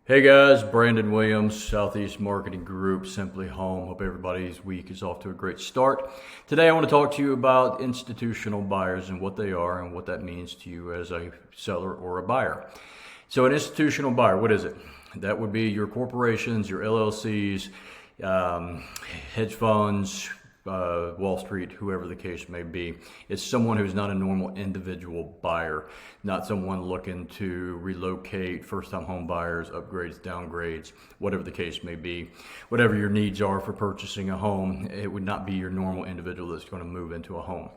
Hey guys, Brandon Williams, Southeast Marketing Group, SimpliHom. Hope everybody's week is off to a great start. Today I want to talk to you about institutional buyers and what they are and what that means to you as a seller or a buyer. So an institutional buyer, what is it? That would be your corporations, your LLCs, hedge funds, Wall Street, whoever the case may be. It's someone who's not a normal individual buyer, not someone looking to relocate, first-time home buyers, upgrades, downgrades, whatever the case may be. Whatever your needs are for purchasing a home, it would not be your normal individual that's going to move into a home.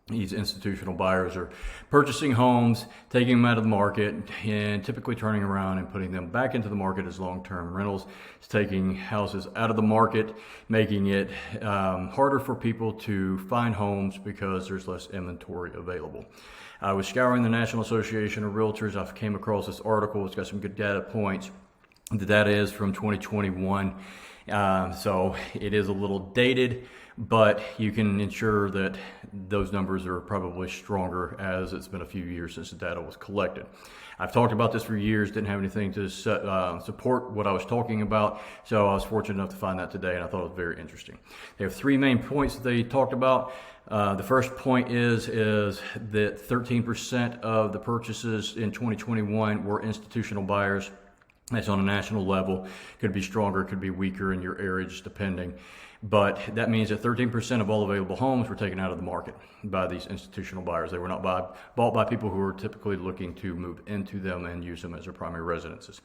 These institutional buyers are purchasing homes, taking them out of the market, and typically turning around and putting them back into the market as long-term rentals. It's taking houses out of the market, making it harder for people to find homes because there's less inventory available. I was scouring the National Association of Realtors. I came across this article. It's got some good data points. The data is from 2021, so it is a little dated, but you can ensure that those numbers are probably stronger as it's been a few years since the data was collected. I've talked about this for years, didn't have anything to support what I was talking about, so I was fortunate enough to find that today, and I thought it was very interesting. They have three main points that they talked about. The first point is that 13% of the purchases in 2021 were institutional buyers. That's on a national level. Could be stronger, could be weaker in your area, just depending. But that means that 13% of all available homes were taken out of the market by these institutional buyers. They were not bought by people who are typically looking to move into them and use them as their primary residences.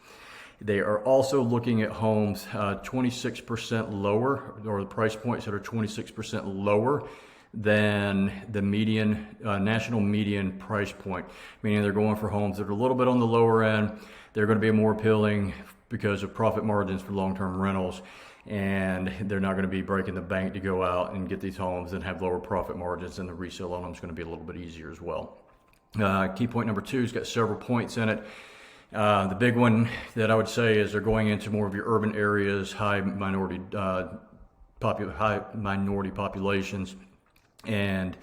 They are also looking at homes 26% lower, or the price points that are 26% lower than the median, national median price point, meaning they're going for homes that are a little bit on the lower end. They're going to be more appealing because of profit margins for long-term rentals, and they're not going to be breaking the bank to go out and get these homes and have lower profit margins, and the resale on them is going to be a little bit easier as well. Key point number two has got several points in it. The big one that I would say is they're going into more of your urban areas, high minority populations. And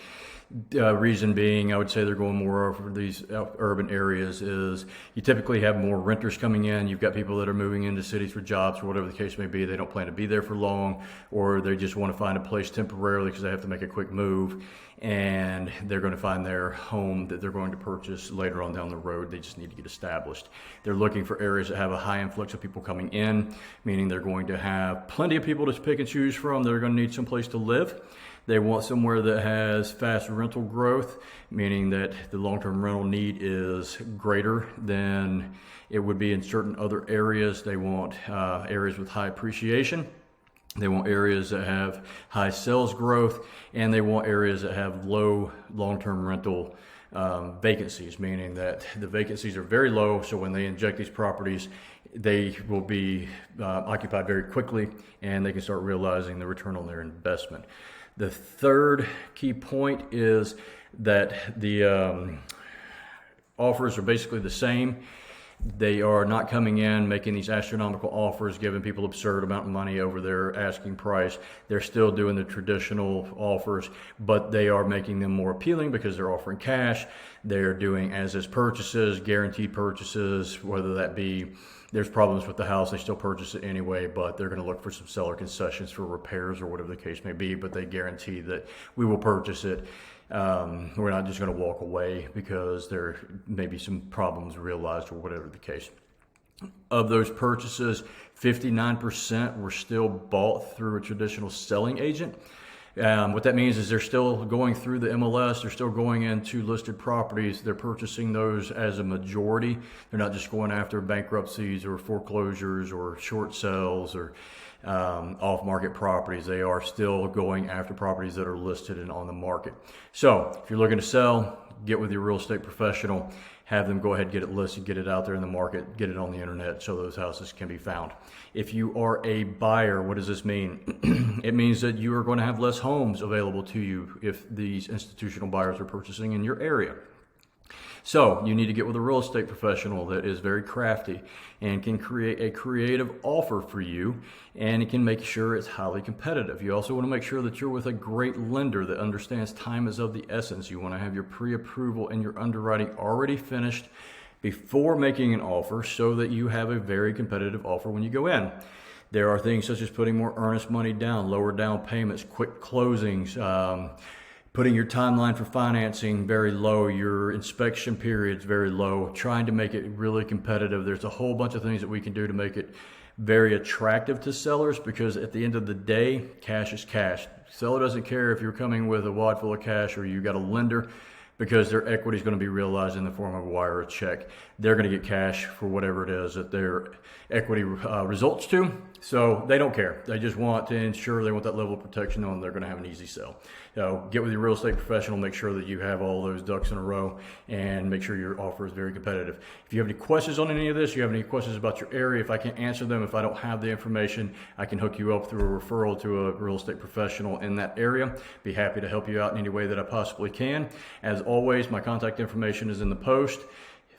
reason being, I would say they're going more over these urban areas is you typically have more renters coming in. You've got people that are moving into cities for jobs or whatever the case may be. They don't plan to be there for long, or they just want to find a place temporarily because they have to make a quick move, and they're going to find their home that they're going to purchase later on down the road. They just need to get established. They're looking for areas that have a high influx of people coming in, meaning they're going to have plenty of people to pick and choose from. They're going to need some place to live. They want somewhere that has fast rental growth, meaning that the long-term rental need is greater than it would be in certain other areas. They want areas with high appreciation. They want areas that have high sales growth, and they want areas that have low long-term rental vacancies, meaning that the vacancies are very low, so when they inject these properties, they will be occupied very quickly, and they can start realizing the return on their investment. The third key point is that the offers are basically the same. They are not coming in making these astronomical offers, giving people absurd amount of money over their asking price. They're still doing the traditional offers, but they are making them more appealing because they're offering cash. They're doing as-is purchases, guaranteed purchases, whether that be there's problems with the house, they still purchase it anyway, but they're going to look for some seller concessions for repairs or whatever the case may be, but they guarantee that we will purchase it. We're not just going to walk away because there may be some problems realized or whatever the case. Of those purchases, 59% were still bought through a traditional selling agent. What that means is they're still going through the MLS, they're still going into listed properties, they're purchasing those as a majority. They're not just going after bankruptcies or foreclosures or short sales or off-market properties. They are still going after properties that are listed and on the market. So if you're looking to sell, get with your real estate professional, have them go ahead, get it listed, get it out there in the market, get it on the internet so those houses can be found. If you are a buyer, what does this mean? It means that you are going to have less homes available to you if these institutional buyers are purchasing in your area. So you need to get with a real estate professional that is very crafty and can create a creative offer for you, and it can make sure it's highly competitive. You also want to make sure that you're with a great lender that understands time is of the essence. You want to have your pre-approval and your underwriting already finished before making an offer so that you have a very competitive offer when you go in. There are things such as putting more earnest money down, lower down payments, quick closings, putting your timeline for financing very low, your inspection periods very low, trying to make it really competitive. There's a whole bunch of things that we can do to make it very attractive to sellers, because at the end of the day, cash is cash. Seller doesn't care if you're coming with a wad full of cash or you got a lender, because their equity is going to be realized in the form of a wire or a check. They're going to get cash for whatever it is that their equity results to. So they don't care. They just want to ensure they want that level of protection on they're going to have an easy sell. So get with your real estate professional, make sure that you have all those ducks in a row, and make sure your offer is very competitive. If you have any questions on any of this, you have any questions about your area, if I can't answer them, if I don't have the information, I can hook you up through a referral to a real estate professional in that area. Be happy to help you out in any way that I possibly can. As always, my contact information is in the post.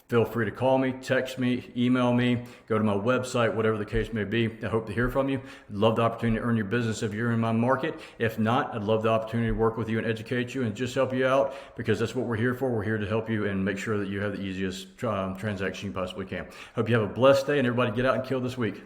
Feel free to call me, text me, email me, go to my website, whatever the case may be. I hope to hear from you. I'd love the opportunity to earn your business if you're in my market. If not, I'd love the opportunity to work with you and educate you and just help you out, because that's what we're here for. We're here to help you and make sure that you have the easiest transaction you possibly can. Hope you have a blessed day, and everybody get out and kill this week.